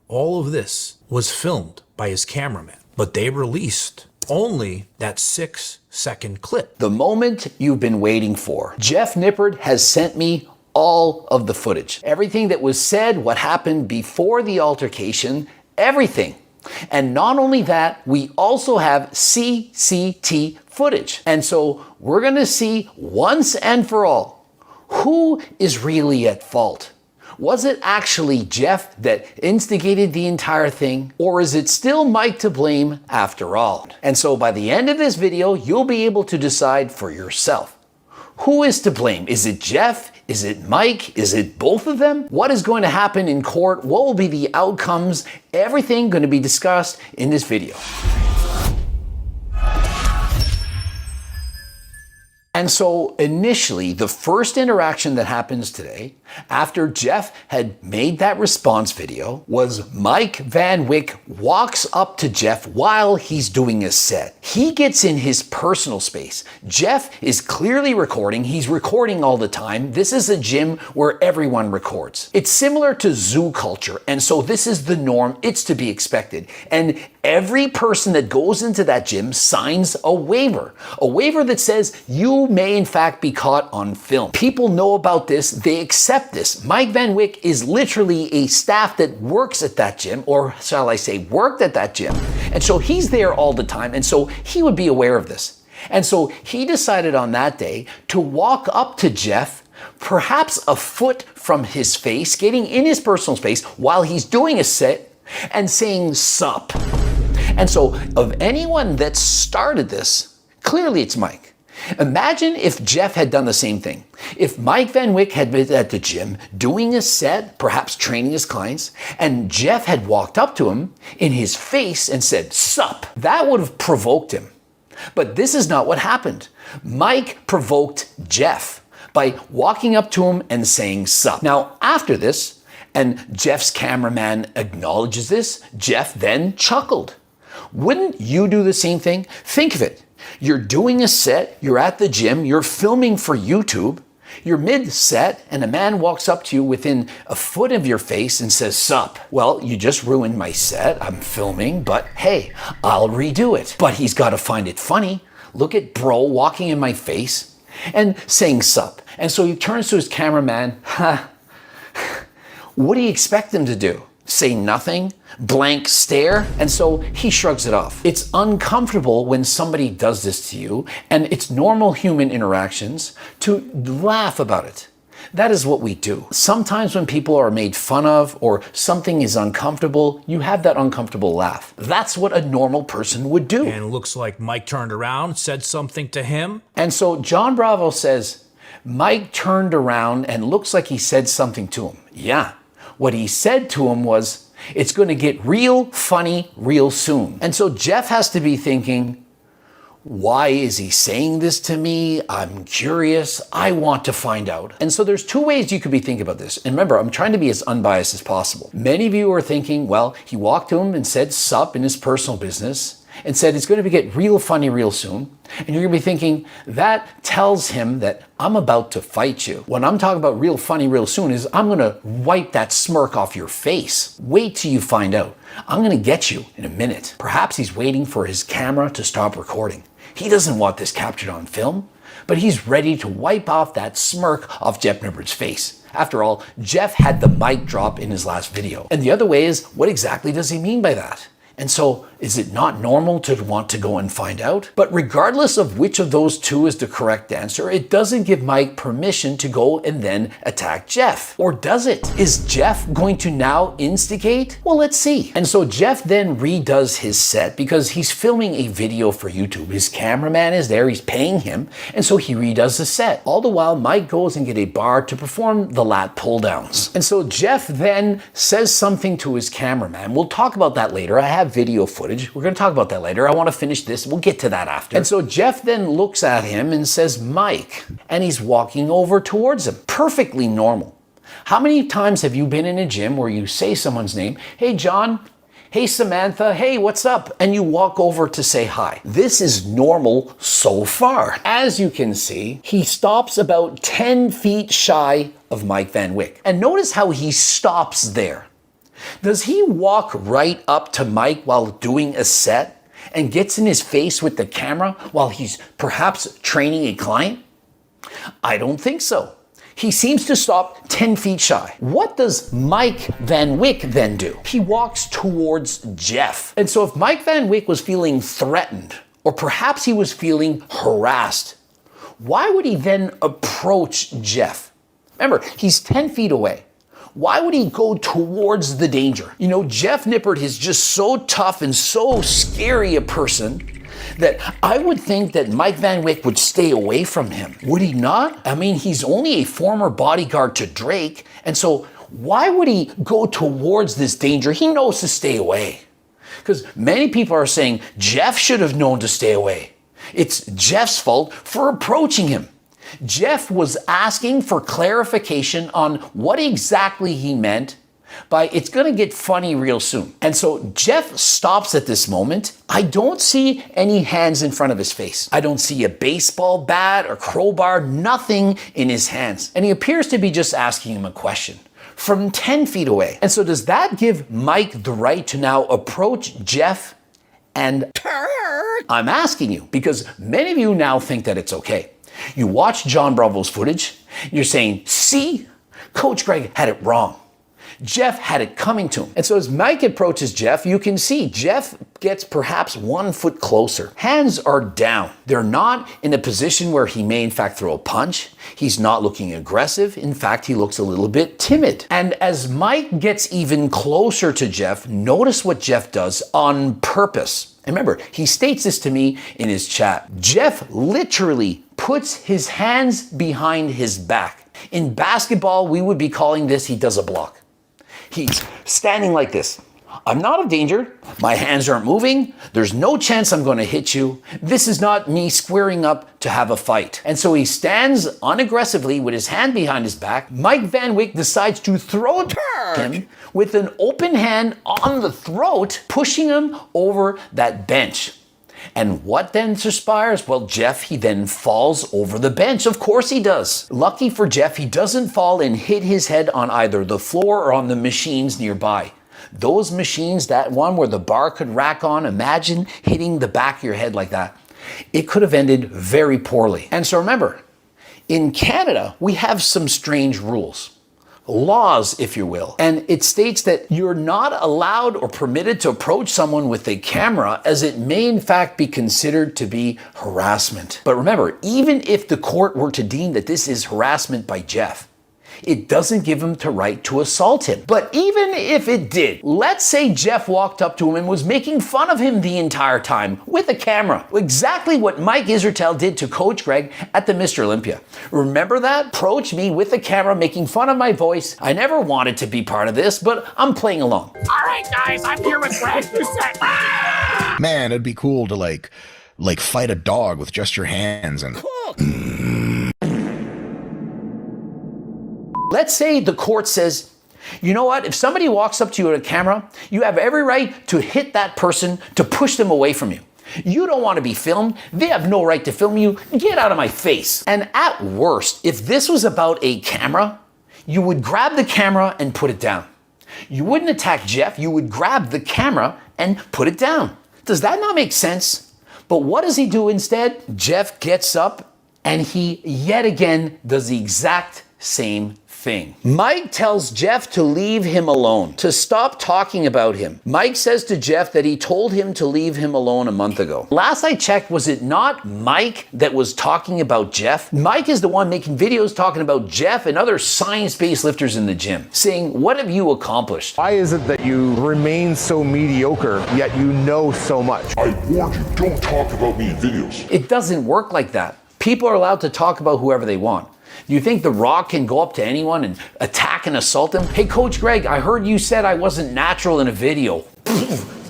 all of this was filmed by his cameraman, but they released only that 6-second clip. The moment you've been waiting for. Jeff Nippard has sent me all of the footage. Everything that was said, what happened before the altercation, everything. And not only that, we also have CCT footage. And so we're gonna see once and for all, who is really at fault? Was it actually Jeff that instigated the entire thing, or is it still Mike to blame after all? And so by the end of this video, you'll be able to decide for yourself. Who is to blame? Is it Jeff? Is it Mike? Is it both of them? What is going to happen in court? What will be the outcomes? Everything going to be discussed in this video. And so initially, the first interaction that happens today, after Jeff had made that response video, was Mike Van Wyck walks up to Jeff while he's doing a set. He gets in his personal space. Jeff is clearly recording. He's recording all the time. This is a gym where everyone records. It's similar to zoo culture, and so this is the norm. It's to be expected. And every person that goes into that gym signs a waiver that says you may in fact be caught on film. People know about this. They accept this. Mike Van Wyck is literally a staff that works at that gym, or shall I say worked at that gym. And so he's there all the time, and so he would be aware of this. And so he decided on that day to walk up to Jeff, perhaps a foot from his face, getting in his personal space while he's doing a set and saying sup. And so of anyone that started this, clearly it's Mike. Imagine if Jeff had done the same thing. If Mike Van Wyck had been at the gym doing a set, perhaps training his clients, and Jeff had walked up to him in his face and said, sup, that would have provoked him. But this is not what happened. Mike provoked Jeff by walking up to him and saying sup. Now, after this, and Jeff's cameraman acknowledges this, Jeff then chuckled. Wouldn't you do the same thing? Think of it. You're doing a set, you're at the gym, you're filming for YouTube, you're mid-set, and a man walks up to you within a foot of your face and says, sup. Well, you just ruined my set, I'm filming, but hey, I'll redo it. But he's got to find it funny. Look at bro walking in my face and saying sup. And so he turns to his cameraman, what do you expect him to do? Say nothing? Blank stare? And so he shrugs it off. It's uncomfortable when somebody does this to you, and it's normal human interactions to laugh about it. That is what we do. Sometimes when people are made fun of or something is uncomfortable, you have that uncomfortable laugh. That's what a normal person would do. And it looks like Mike turned around, said something to him. And so John Bravo says, Mike turned around and looks like he said something to him. Yeah. What he said to him was, it's going to get real funny real soon. And so Jeff has to be thinking, why is he saying this to me? I'm curious. I want to find out. And so there's two ways you could be thinking about this. And remember, I'm trying to be as unbiased as possible. Many of you are thinking, well, he walked to him and said sup in his personal business and said it's going to get real funny real soon. And you're going to be thinking, that tells him that I'm about to fight you. When I'm talking about real funny real soon is I'm going to wipe that smirk off your face. Wait till you find out. I'm going to get you in a minute. Perhaps he's waiting for his camera to stop recording. He doesn't want this captured on film, but he's ready to wipe off that smirk off Jeff Nippard's face. After all, Jeff had the mic drop in his last video. And the other way is, what exactly does he mean by that? And so, is it not normal to want to go and find out? But regardless of which of those two is the correct answer, it doesn't give Mike permission to go and then attack Jeff. Or does it? Is Jeff going to now instigate? Well, let's see. And so Jeff then redoes his set because he's filming a video for YouTube. His cameraman is there, he's paying him, and so he redoes the set. All the while, Mike goes and get a bar to perform the lat pull downs. And so Jeff then says something to his cameraman. We'll talk about that later. I have video footage. We're going to talk about that later. I want to finish this. We'll get to that after. And so Jeff then looks at him and says, Mike, and he's walking over towards him. Perfectly normal. How many times have you been in a gym where you say someone's name, hey, John, hey, Samantha, hey, what's up? And you walk over to say hi. This is normal so far. As you can see, he stops about 10 feet shy of Mike Van Wyck. And notice how he stops there. Does he walk right up to Mike while doing a set and gets in his face with the camera while he's perhaps training a client? I don't think so. He seems to stop 10 feet shy. What does Mike Van Wyck then do? He walks towards Jeff. And so if Mike Van Wyck was feeling threatened, or perhaps he was feeling harassed, why would he then approach Jeff? Remember, he's 10 feet away. Why would he go towards the danger? You know, Jeff Nippard is just so tough and so scary a person that I would think that Mike Van Wyck would stay away from him. Would he not? I mean, he's only a former bodyguard to Drake, and so why would he go towards this danger? He knows to stay away. Because many people are saying Jeff should have known to stay away. It's Jeff's fault for approaching him. Jeff was asking for clarification on what exactly he meant by "it's gonna get funny real soon." And so Jeff stops at this moment. I don't see any hands in front of his face. I don't see a baseball bat or crowbar, nothing in his hands. And he appears to be just asking him a question from 10 feet away. And so does that give Mike the right to now approach Jeff and I'm asking you because many of you now think that it's okay. You watch John Bravo's footage, you're saying, see, Coach Greg had it wrong. Jeff had it coming to him. And so as Mike approaches Jeff, you can see Jeff gets perhaps 1 foot closer. Hands are down. They're not in a position where he may in fact throw a punch. He's not looking aggressive. In fact, he looks a little bit timid. And as Mike gets even closer to Jeff, notice what Jeff does on purpose. And remember, he states this to me in his chat. Jeff literally puts his hands behind his back. In basketball, we would be calling this he does a block. He's standing like this. I'm not of danger. My hands aren't moving. There's no chance I'm going to hit you. This is not me squaring up to have a fight. And so he stands unaggressively with his hand behind his back. Mike Van Wyck decides to throw him with an open hand on the throat, pushing him over that bench. And what then transpires? Well, Jeff, he then falls over the bench. Of course he does. Lucky for Jeff, he doesn't fall and hit his head on either the floor or on the machines nearby. Those machines, that one where the bar could rack on, imagine hitting the back of your head like that. It could have ended very poorly. And so remember, in Canada, we have some strange rules. Laws, if you will. And it states that you're not allowed or permitted to approach someone with a camera as it may in fact be considered to be harassment. But remember, even if the court were to deem that this is harassment by Jeff, it doesn't give him the right to assault him. But even if it did, let's say Jeff walked up to him and was making fun of him the entire time with a camera. Exactly what Mike Israetel did to Coach Greg at the Mr. Olympia. Remember that? Approached me with a camera making fun of my voice. I never wanted to be part of this, but I'm playing along. All right, guys, I'm here with Greg Doucette. Ah! Man, it'd be cool to like fight a dog with just your hands and Let's say the court says, you know what? If somebody walks up to you with a camera, you have every right to hit that person, to push them away from you. You don't want to be filmed. They have no right to film you. Get out of my face. And at worst, if this was about a camera, you would grab the camera and put it down. You wouldn't attack Jeff. You would grab the camera and put it down. Does that not make sense? But what does he do instead? Jeff gets up and he yet again does the exact same thing. Mike tells Jeff to leave him alone, to stop talking about him. Mike says to Jeff that he told him to leave him alone a month ago. Last I checked, was it not Mike that was talking about Jeff? Mike is the one making videos talking about Jeff and other science-based lifters in the gym, saying, what have you accomplished? Why is it that you remain so mediocre, yet you know so much? I warned you, don't talk about me in videos. It doesn't work like that. People are allowed to talk about whoever they want. Do you think The Rock can go up to anyone and attack and assault him? Hey, Coach Greg, I heard you said I wasn't natural in a video.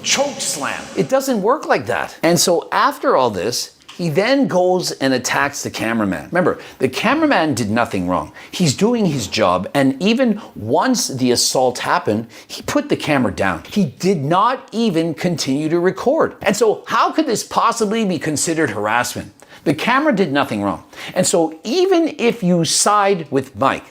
Choke slam. It doesn't work like that. And so after all this, he then goes and attacks the cameraman. Remember, the cameraman did nothing wrong. He's doing his job, and even once the assault happened, he put the camera down. He did not even continue to record. And so how could this possibly be considered harassment? The camera did nothing wrong. And so even if you side with Mike,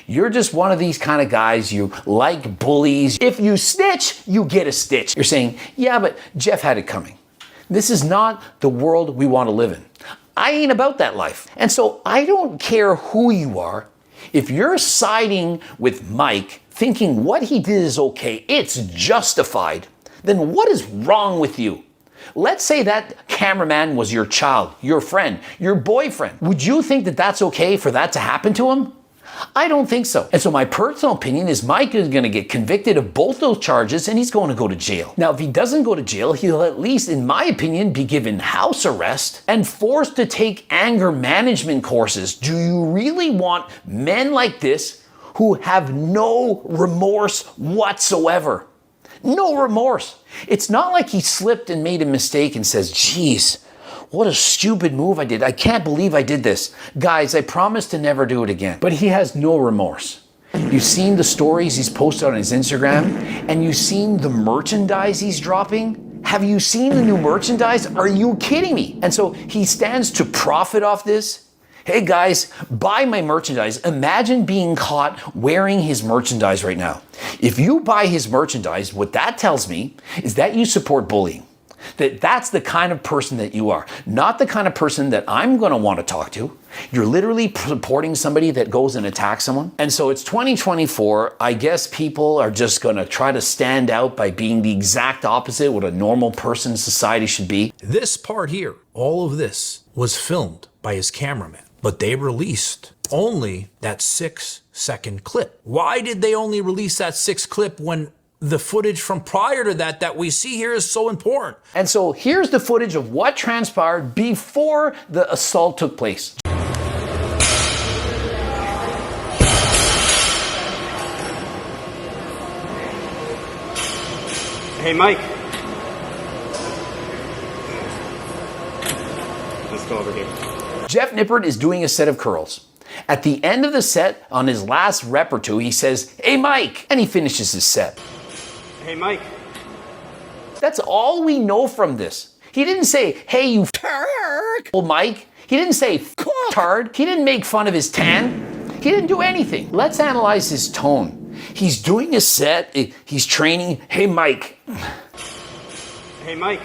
You're just one of these kind of guys. You like bullies. If you snitch, you get a stitch. You're saying, yeah, but Jeff had it coming. This is not the world we want to live in. I ain't about that life. And so I don't care who you are. If you're siding with Mike, thinking what he did is okay, it's justified, then what is wrong with you? Let's say that cameraman was your child, your friend, your boyfriend. Would you think that that's okay for that to happen to him? I don't think so. And so my personal opinion is Mike is going to get convicted of both those charges and he's going to go to jail. Now, if he doesn't go to jail, he'll at least, in my opinion, be given house arrest and forced to take anger management courses. Do you really want men like this who have no remorse whatsoever? No remorse. It's not like he slipped and made a mistake and says, geez, what a stupid move I did. I can't believe I did this. Guys, I promise to never do it again. But he has no remorse. You've seen the stories he's posted on his Instagram, and you've seen the merchandise he's dropping. Have you seen the new merchandise? Are you kidding me? And so he stands to profit off this. Hey guys, buy my merchandise. Imagine being caught wearing his merchandise right now. If you buy his merchandise, what that tells me is that you support bullying. That's the kind of person that you are, not the kind of person that I'm going to want to talk to. You're literally supporting somebody that goes and attacks someone. And so it's 2024. I guess people are just going to try to stand out by being the exact opposite what a normal person in society should be. This part here, all of this, was filmed by his cameraman, but they released only that 6-second clip. Why did they only release that 6 clip when the footage from prior to that we see here is so important? And so here's the footage of what transpired before the assault took place. Hey, Mike. Let's go over here. Jeff Nippard is doing a set of curls. At the end of the set, on his last rep or two, he says, hey, Mike, and he finishes his set. Hey, Mike. That's all we know from this. He didn't say, hey, you f***, Mike. He didn't say f***tard. He didn't make fun of his tan. He didn't do anything. Let's analyze his tone. He's doing a set. He's training. Hey, Mike. Hey, Mike.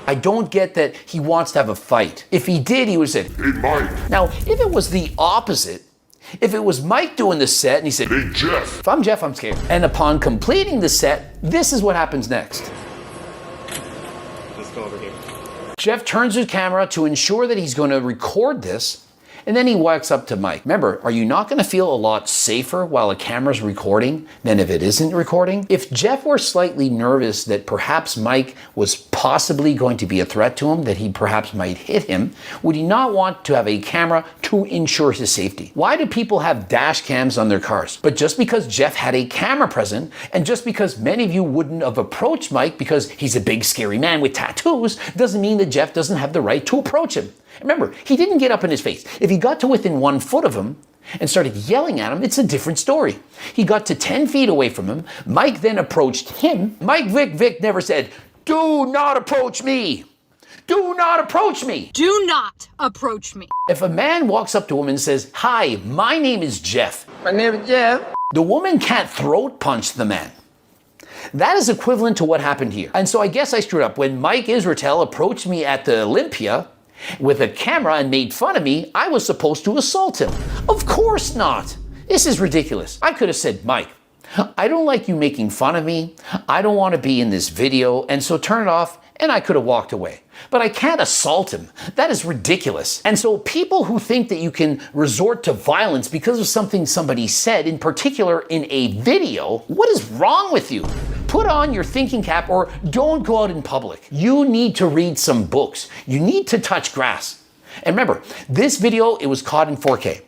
I don't get that he wants to have a fight. If he did, he would have said, Hey, Mike. Now, if it was the opposite, if it was Mike doing the set and he said, Hey, Jeff. if I'm Jeff, I'm scared. And upon completing the set, this is what happens next. Let's go over here. Jeff turns his camera to ensure that he's going to record this, and then he walks up to Mike. Remember, are you not going to feel a lot safer while a camera's recording than if it isn't recording? If Jeff were slightly nervous that perhaps Mike was possibly going to be a threat to him, that he perhaps might hit him, would he not want to have a camera to ensure his safety? Why do people have dash cams on their cars? But just because Jeff had a camera present, and just because many of you wouldn't have approached Mike because he's a big scary man with tattoos, doesn't mean that Jeff doesn't have the right to approach him. Remember, he didn't get up in his face. If he got to within 1 foot of him and started yelling at him, it's a different story. He got to 10 feet away from him. Mike then approached him. Mike Vic never said, do not approach me. Do not approach me. Do not approach me. If a man walks up to a woman and says, hi, my name is Jeff. My name is Jeff. The woman can't throat punch the man. That is equivalent to what happened here. And so I guess I screwed up. When Mike Israetel approached me at the Olympia with a camera and made fun of me, I was supposed to assault him. Of course not. This is ridiculous. I could have said, Mike, I don't like you making fun of me. I don't want to be in this video, and so turn it off, and I could have walked away. But I can't assault him. That is ridiculous. And so people who think that you can resort to violence because of something somebody said, in particular in a video, what is wrong with you? Put on your thinking cap or don't go out in public. You need to read some books. You need to touch grass. And remember, this video, it was caught in 4K.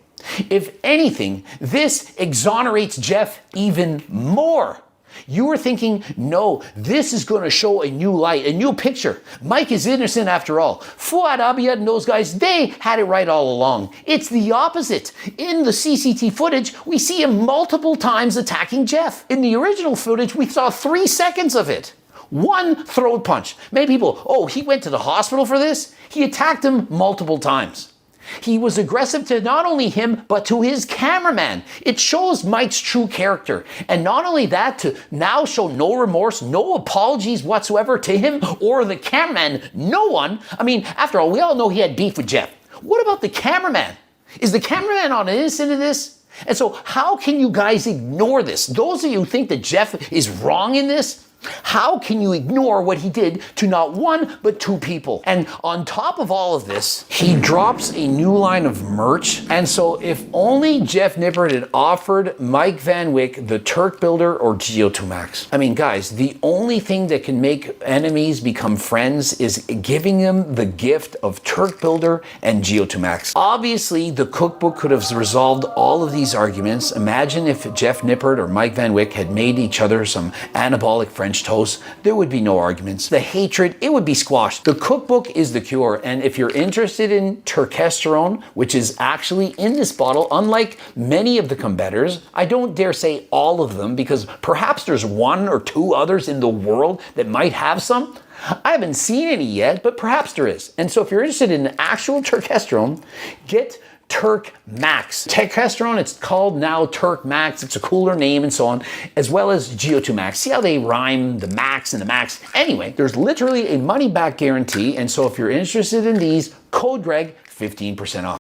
If anything, this exonerates Jeff even more. You were thinking, no, this is going to show a new light, a new picture. Mike is innocent after all. Fuad Abiyad and those guys, they had it right all along. It's the opposite. In the CCTV footage, we see him multiple times attacking Jeff. In the original footage, we saw 3 seconds of it. 1 throat punch. Many people, oh, he went to the hospital for this? He attacked him multiple times. He was aggressive to not only him, but to his cameraman. It shows Mike's true character. And not only that, to now show no remorse, no apologies whatsoever to him or the cameraman, no one. I mean, after all, we all know he had beef with Jeff. What about the cameraman? Is the cameraman on innocent of this? And so how can you guys ignore this? Those of you who think that Jeff is wrong in this, how can you ignore what he did to not one, but two people? And on top of all of this, he drops a new line of merch. And so if only Jeff Nippard had offered Mike Van Wyck the Turk Builder or Geo2 Max. I mean, guys, the only thing that can make enemies become friends is giving them the gift of Turk Builder and Geo2 Max. Obviously, the cookbook could have resolved all of these arguments. Imagine if Jeff Nippard or Mike Van Wyck had made each other some anabolic French toast, there would be no arguments. The hatred, it would be squashed. The cookbook is the cure, and if you're interested in turkesterone, which is actually in this bottle, unlike many of the competitors, I don't dare say all of them, because perhaps there's one or two others in the world that might have some. I haven't seen any yet, but perhaps there is. And so if you're interested in actual turkesterone, get Turk Max. Turkesterone, it's called now Turk Max. It's a cooler name and so on, as well as Geo2 Max. See how they rhyme the Max and the Max? Anyway, there's literally a money back guarantee. And so if you're interested in these, code Greg, 15% off.